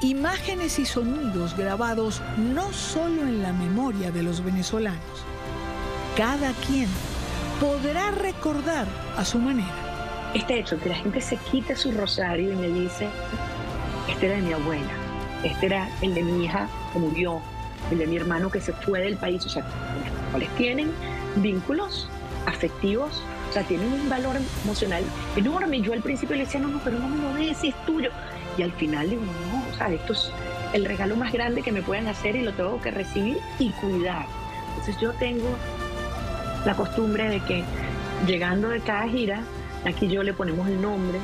Imágenes y sonidos grabados no solo en la memoria de los venezolanos. Cada quien podrá recordar a su manera. Este hecho, que la gente se quite su rosario y me dice, este era de mi abuela, este era el de mi hija que murió, el de mi hermano que se fue del país, o sea, los cuales tienen vínculos afectivos, o sea, tienen un valor emocional enorme. Yo al principio le decía, no, pero no me lo des, si es tuyo. Y al final digo, no, o sea, esto es el regalo más grande que me puedan hacer y lo tengo que recibir y cuidar. Entonces yo tengo la costumbre de que llegando de cada gira, aquí yo le ponemos el nombre,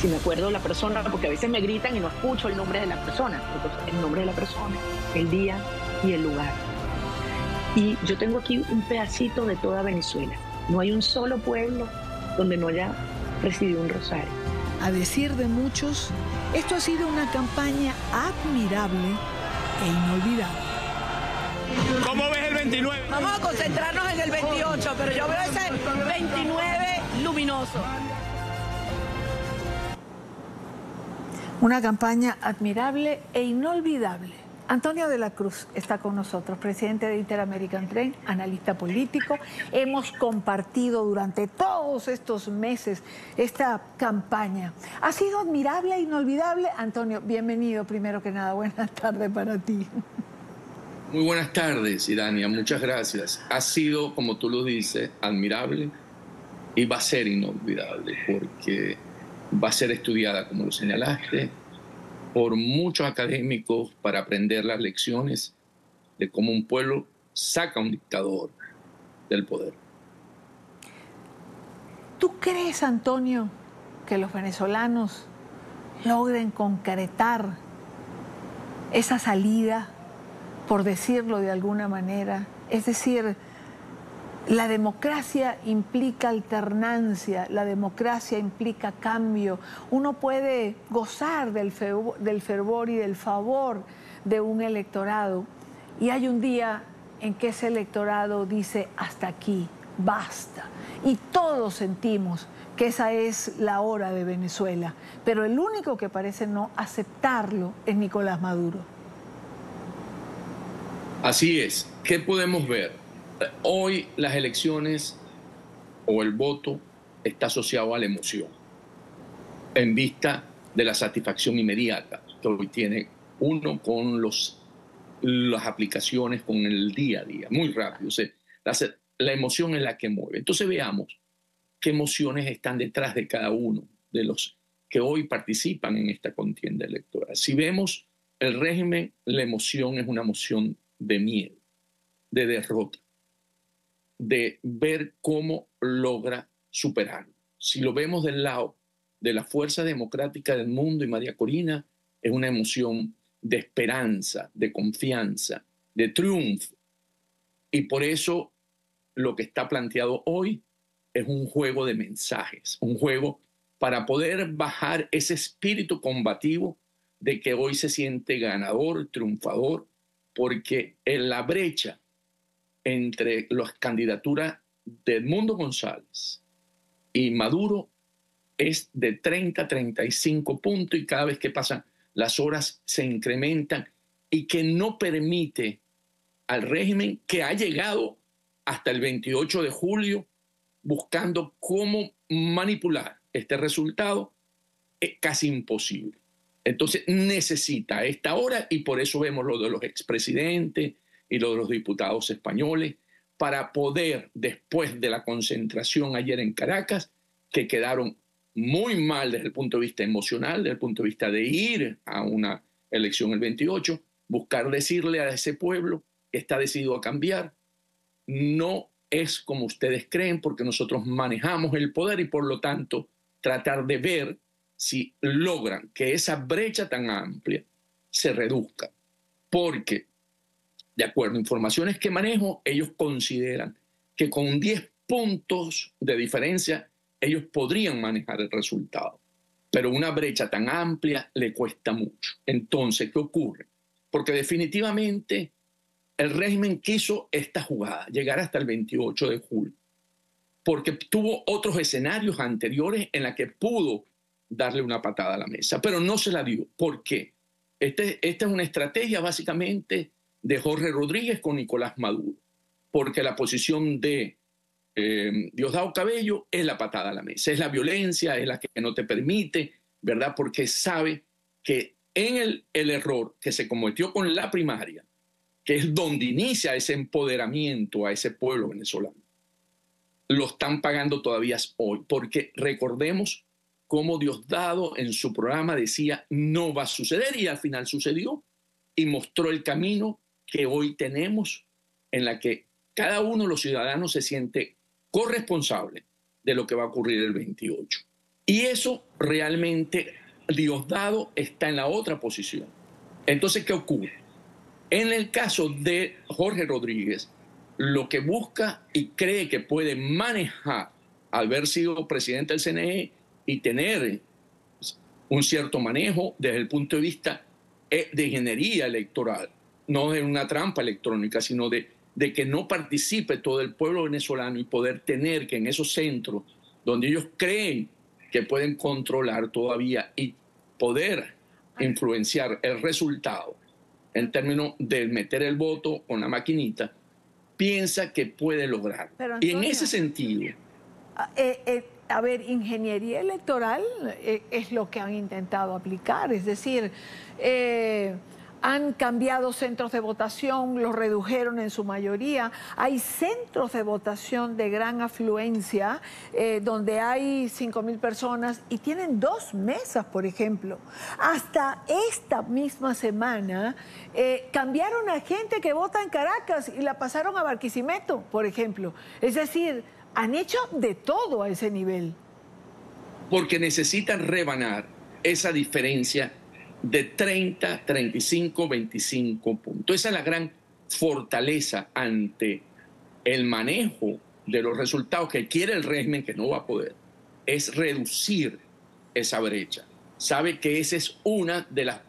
si me acuerdo de la persona, porque a veces me gritan y no escucho el nombre de la persona, entonces el nombre de la persona, el día y el lugar. Y yo tengo aquí un pedacito de toda Venezuela. No hay un solo pueblo donde no haya recibido un rosario. A decir de muchos, esto ha sido una campaña admirable e inolvidable. ¿Cómo ves el 29? Vamos a concentrarnos en el 28, pero yo veo ese 29 luminoso. Una campaña admirable e inolvidable. Antonio de la Cruz está con nosotros, presidente de Interamerican Trade, analista político. Hemos compartido durante todos estos meses esta campaña. ¿Ha sido admirable e inolvidable? Antonio, bienvenido primero que nada. Buenas tardes para ti. Muy buenas tardes, Irania. Muchas gracias. Ha sido, como tú lo dices, admirable y va a ser inolvidable porque va a ser estudiada, como lo señalaste, por muchos académicos para aprender las lecciones de cómo un pueblo saca a un dictador del poder. ¿Tú crees, Antonio, que los venezolanos logren concretar esa salida, por decirlo de alguna manera? Es decir, la democracia implica alternancia, la democracia implica cambio. Uno puede gozar del fervor y del favor de un electorado y hay un día en que ese electorado dice hasta aquí, basta. Y todos sentimos que esa es la hora de Venezuela, pero el único que parece no aceptarlo es Nicolás Maduro. Así es. ¿Qué podemos ver? Hoy las elecciones o el voto está asociado a la emoción en vista de la satisfacción inmediata que hoy tiene uno con las aplicaciones, con el día a día, muy rápido. O sea, la emoción es la que mueve. Entonces veamos qué emociones están detrás de cada uno de los que hoy participan en esta contienda electoral. Si vemos el régimen, la emoción es una emoción de miedo, de derrota, de ver cómo logra superarlo. Si lo vemos del lado de la Fuerza Democrática del Mundo y María Corina, es una emoción de esperanza, de confianza, de triunfo. Y por eso lo que está planteado hoy es un juego de mensajes, un juego para poder bajar ese espíritu combativo de que hoy se siente ganador, triunfador, porque en la brecha entre las candidaturas de Edmundo González y Maduro es de 30 a 35 puntos y cada vez que pasan las horas se incrementan y que no permite al régimen que ha llegado hasta el 28 de julio buscando cómo manipular este resultado, es casi imposible. Entonces necesita a esta hora, y por eso vemos lo de los expresidentes y lo de los diputados españoles, para poder, después de la concentración ayer en Caracas, que quedaron muy mal desde el punto de vista emocional, desde el punto de vista de ir a una elección el 28, buscar decirle a ese pueblo que está decidido a cambiar, no es como ustedes creen, porque nosotros manejamos el poder y por lo tanto tratar de ver si logran que esa brecha tan amplia se reduzca. Porque, de acuerdo a informaciones que manejo, ellos consideran que con 10 puntos de diferencia ellos podrían manejar el resultado. Pero una brecha tan amplia le cuesta mucho. Entonces, ¿qué ocurre? Porque definitivamente el régimen quiso esta jugada, llegar hasta el 28 de julio, porque tuvo otros escenarios anteriores en los que pudo darle una patada a la mesa, pero no se la dio. ¿Por qué? esta es una estrategia básicamente de Jorge Rodríguez con Nicolás Maduro, porque la posición de Diosdado Cabello es la patada a la mesa, es la violencia, es la que no te permite, ¿verdad? Porque sabe que en el error que se cometió con la primaria, que es donde inicia ese empoderamiento a ese pueblo venezolano, lo están pagando todavía hoy, porque recordemos cómo Diosdado en su programa decía no va a suceder y al final sucedió y mostró el camino que hoy tenemos en la que cada uno de los ciudadanos se siente corresponsable de lo que va a ocurrir el 28. Y eso realmente Diosdado está en la otra posición. Entonces, ¿qué ocurre? En el caso de Jorge Rodríguez, lo que busca y cree que puede manejar al haber sido presidente del CNE y tener un cierto manejo desde el punto de vista de ingeniería electoral, no de una trampa electrónica, sino de que no participe todo el pueblo venezolano y poder tener que en esos centros donde ellos creen que pueden controlar todavía y poder influenciar el resultado en términos de meter el voto con la maquinita, piensa que puede lograr. Pero, Antonio, y en ese sentido... a ver, ingeniería electoral es lo que han intentado aplicar, es decir, han cambiado centros de votación, los redujeron en su mayoría. Hay centros de votación de gran afluencia donde hay 5.000 personas y tienen 2 mesas, por ejemplo. Hasta esta misma semana cambiaron a gente que vota en Caracas y la pasaron a Barquisimeto, por ejemplo. Es decir, han hecho de todo a ese nivel. Porque necesitan rebanar esa diferencia de 30, 35, 25 puntos. Esa es la gran fortaleza ante el manejo de los resultados que quiere el régimen, que no va a poder, es reducir esa brecha. Sabe que esa es una de las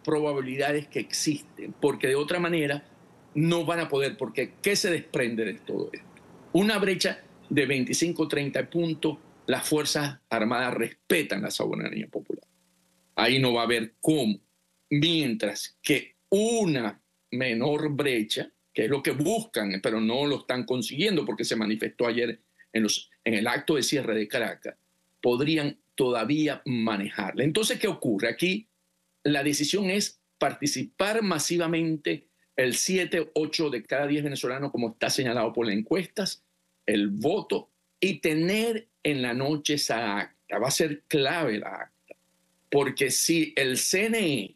probabilidades que existen, porque de otra manera no van a poder, porque ¿qué se desprende de todo esto? Una brecha de 25, 30 puntos, las Fuerzas Armadas respetan la soberanía popular. Ahí no va a haber cómo. Mientras que una menor brecha, que es lo que buscan, pero no lo están consiguiendo porque se manifestó ayer en el acto de cierre de Caracas, podrían todavía manejarla. Entonces, ¿qué ocurre? Aquí la decisión es participar masivamente el 7, 8 de cada 10 venezolanos, como está señalado por las encuestas, el voto, y tener en la noche esa acta. Va a ser clave la acta. Porque si el CNE,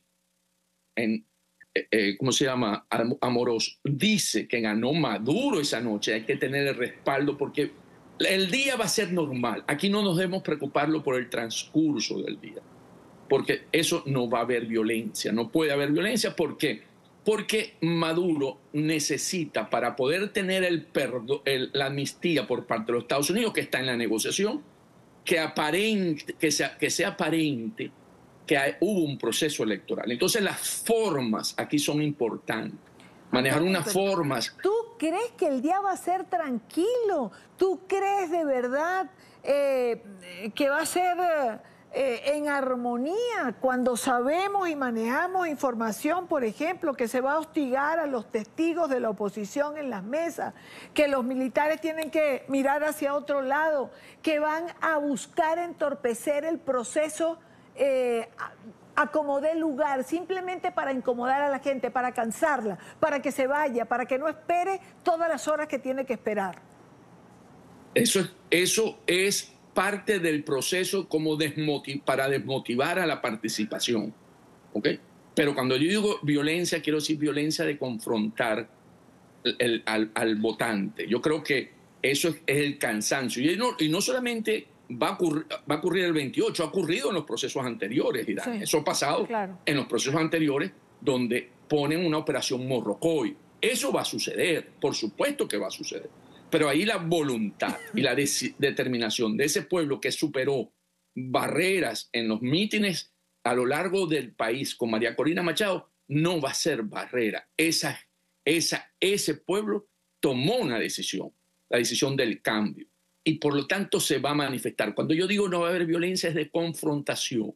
¿cómo se llama? Amorós, dice que ganó Maduro esa noche, hay que tener el respaldo porque el día va a ser normal. Aquí no nos debemos preocuparlo por el transcurso del día, porque eso no va a haber violencia, no puede haber violencia. ¿Por qué? Porque Maduro necesita, para poder tener la amnistía por parte de los Estados Unidos, que está en la negociación, que sea aparente que hubo un proceso electoral. Entonces las formas aquí son importantes. Manejar unas formas. ¿Tú crees que el día va a ser tranquilo? ¿Tú crees de verdad que va a ser en armonía cuando sabemos y manejamos información, por ejemplo, que se va a hostigar a los testigos de la oposición en las mesas, que los militares tienen que mirar hacia otro lado, que van a buscar entorpecer el proceso a como dé lugar, simplemente para incomodar a la gente, para cansarla, para que se vaya, para que no espere todas las horas que tiene que esperar? Eso es parte del proceso como para desmotivar a la participación. ¿Ok? Pero cuando yo digo violencia, quiero decir violencia de confrontar al votante. Yo creo que eso es el cansancio. Y no solamente va a ocurrir el 28, ha ocurrido en los procesos anteriores, Irán. Sí, eso ha pasado en los procesos anteriores donde ponen una operación Morrocoy. Eso va a suceder, por supuesto que va a suceder. Pero ahí la voluntad y la determinación de ese pueblo que superó barreras en los mítines a lo largo del país con María Corina Machado no va a ser barrera. Ese pueblo tomó una decisión, la decisión del cambio. Y por lo tanto se va a manifestar. Cuando yo digo no va a haber violencia es de confrontación.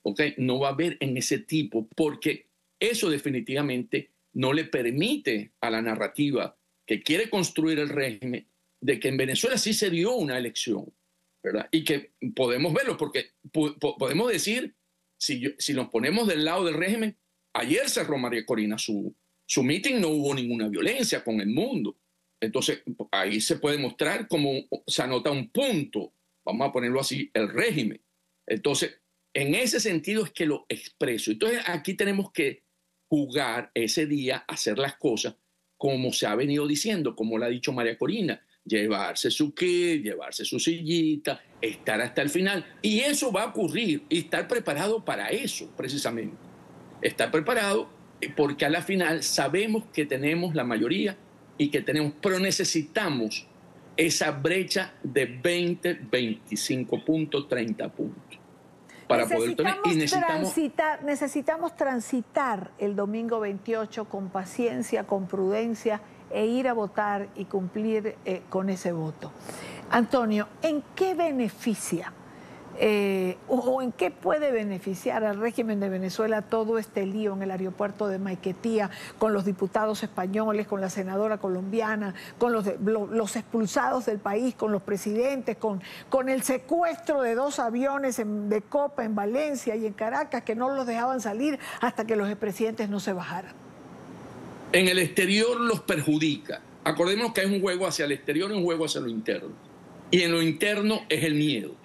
¿ok? No va a haber en ese tipo, porque eso definitivamente no le permite a la narrativa que quiere construir el régimen de que en Venezuela sí se dio una elección, ¿verdad? Y que podemos verlo, porque podemos decir, si nos ponemos del lado del régimen, ayer cerró María Corina su meeting, no hubo ninguna violencia con el mundo. Entonces, ahí se puede mostrar cómo se anota un punto, vamos a ponerlo así, el régimen. Entonces, en ese sentido es que lo expreso. Entonces, aquí tenemos que jugar ese día, hacer las cosas como se ha venido diciendo, como lo ha dicho María Corina, llevarse su kit, llevarse su sillita, estar hasta el final. Y eso va a ocurrir y estar preparado para eso, precisamente. Estar preparado porque a la final sabemos que tenemos la mayoría y que tenemos, pero necesitamos esa brecha de 20, 25 puntos, 30 puntos. Para poder tener, y necesitamos transitar el domingo 28 con paciencia, con prudencia e ir a votar y cumplir con ese voto. Antonio, ¿en qué beneficia o en qué puede beneficiar al régimen de Venezuela todo este lío en el aeropuerto de Maiquetía, con los diputados españoles, con la senadora colombiana, con los expulsados del país, con los presidentes, con el secuestro de 2 aviones de Copa en Valencia y en Caracas que no los dejaban salir hasta que los expresidentes no se bajaran? En el exterior los perjudica. Acordémonos que es un juego hacia el exterior y un juego hacia lo interno. Y en lo interno es el miedo.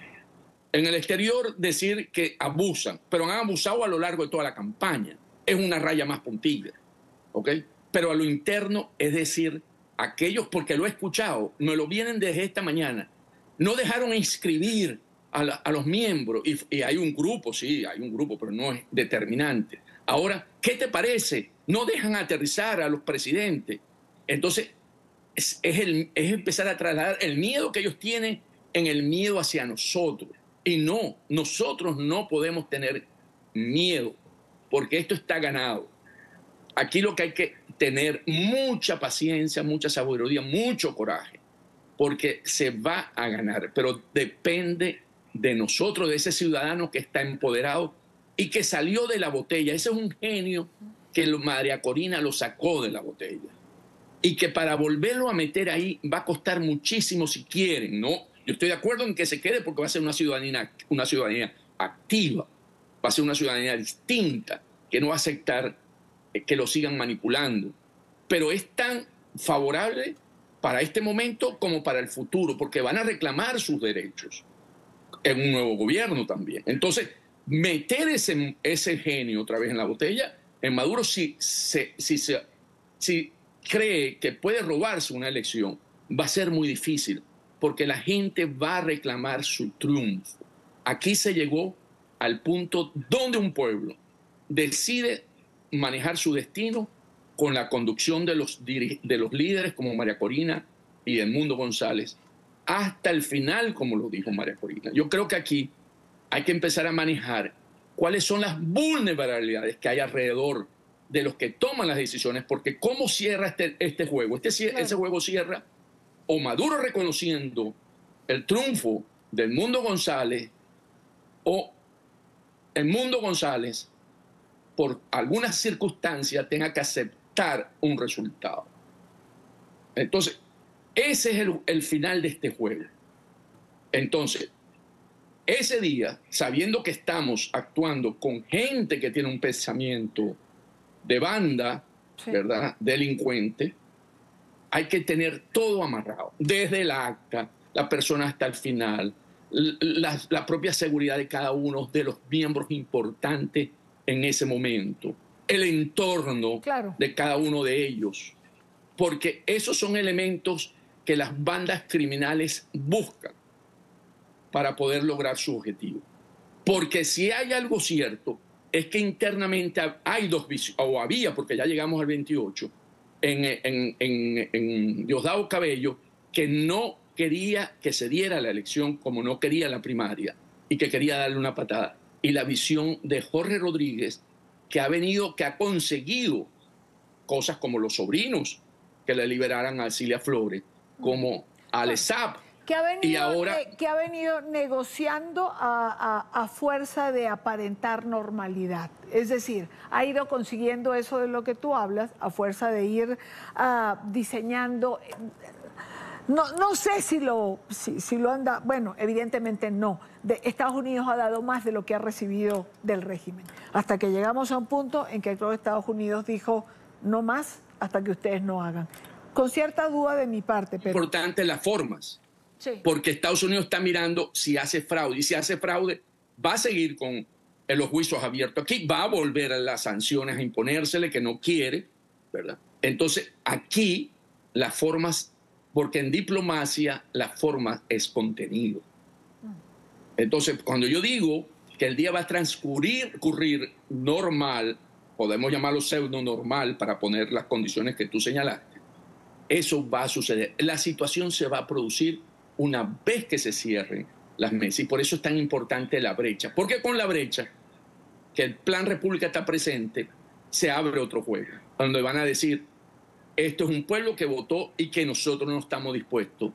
En el exterior decir que abusan, pero han abusado a lo largo de toda la campaña. Es una raya más puntilla, ¿ok? Pero a lo interno es decir, aquellos, porque lo he escuchado, me lo vienen desde esta mañana, no dejaron inscribir a los miembros, y hay un grupo, sí, hay un grupo, pero no es determinante. Ahora, ¿qué te parece? No dejan aterrizar a los presidentes. Entonces, es empezar a trasladar el miedo que ellos tienen en el miedo hacia nosotros. Y no, nosotros no podemos tener miedo, porque esto está ganado. Aquí lo que hay que tener mucha paciencia, mucha sabiduría, mucho coraje, porque se va a ganar, pero depende de nosotros, de ese ciudadano que está empoderado y que salió de la botella. Ese es un genio que María Corina lo sacó de la botella. Y que para volverlo a meter ahí va a costar muchísimo si quieren, ¿no? Yo estoy de acuerdo en que se quede porque va a ser una ciudadanía activa, va a ser una ciudadanía distinta, que no va a aceptar que lo sigan manipulando. Pero es tan favorable para este momento como para el futuro, porque van a reclamar sus derechos en un nuevo gobierno también. Entonces, meter ese genio otra vez en la botella, en Maduro si cree que puede robarse una elección, va a ser muy difícil, porque la gente va a reclamar su triunfo. Aquí se llegó al punto donde un pueblo decide manejar su destino con la conducción de los líderes como María Corina y Edmundo González, hasta el final, como lo dijo María Corina. Yo creo que aquí hay que empezar a manejar cuáles son las vulnerabilidades que hay alrededor de los que toman las decisiones, porque ¿cómo cierra este juego? Ese juego cierra o Maduro reconociendo el triunfo de Edmundo González, o Edmundo González, por algunas circunstancias, tenga que aceptar un resultado. Entonces, ese es el final de este juego. Entonces, ese día, sabiendo que estamos actuando con gente que tiene un pensamiento de banda, sí, ¿verdad?, delincuente, hay que tener todo amarrado, desde el acta, la persona hasta el final, la propia seguridad de cada uno de los miembros importantes en ese momento, el entorno, claro, de cada uno de ellos, porque esos son elementos que las bandas criminales buscan para poder lograr su objetivo. Porque si hay algo cierto, es que internamente hay dos visiones, o había, porque ya llegamos al 28, en Diosdado Cabello, que no quería que se diera la elección, como no quería la primaria, y que quería darle una patada. Y la visión de Jorge Rodríguez, que ha conseguido cosas como los sobrinos, que le liberaran a Cilia Flores, como a Alessap, Y ahora, que ha venido negociando a fuerza de aparentar normalidad. Es decir, ha ido consiguiendo eso de lo que tú hablas, a fuerza de ir diseñando. No sé si lo anda. Bueno, evidentemente no. Estados Unidos ha dado más de lo que ha recibido del régimen. Hasta que llegamos a un punto en que creo que Estados Unidos dijo no más hasta que ustedes no hagan. Con cierta duda de mi parte, pero... Importante las formas. Sí. Porque Estados Unidos está mirando si hace fraude. Y si hace fraude, va a seguir con los juicios abiertos aquí. Va a volver a las sanciones a imponérsele, que no quiere, ¿verdad? Entonces, aquí las formas... Porque en diplomacia la forma es contenido. Entonces, cuando yo digo que el día va a transcurrir normal, podemos llamarlo pseudo normal para poner las condiciones que tú señalaste, eso va a suceder. La situación se va a producir una vez que se cierren las mesas. Y por eso es tan importante la brecha. Porque con la brecha, que el Plan República está presente, se abre otro juego, donde van a decir, esto es un pueblo que votó y que nosotros no estamos dispuestos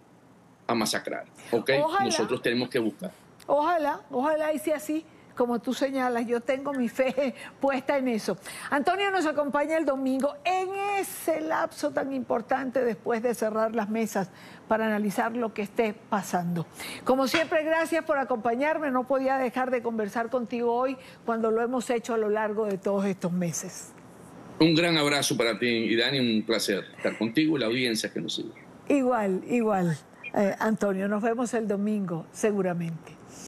a masacrar. ¿Okay? Nosotros tenemos que buscar. Ojalá y sea así, como tú señalas. Yo tengo mi fe puesta en eso. Antonio nos acompaña el domingo en ese lapso tan importante después de cerrar las mesas para analizar lo que esté pasando. Como siempre, gracias por acompañarme. No podía dejar de conversar contigo hoy cuando lo hemos hecho a lo largo de todos estos meses. Un gran abrazo para ti y Dani, un placer estar contigo y la audiencia que nos sigue. Igual, Antonio. Nos vemos el domingo, seguramente.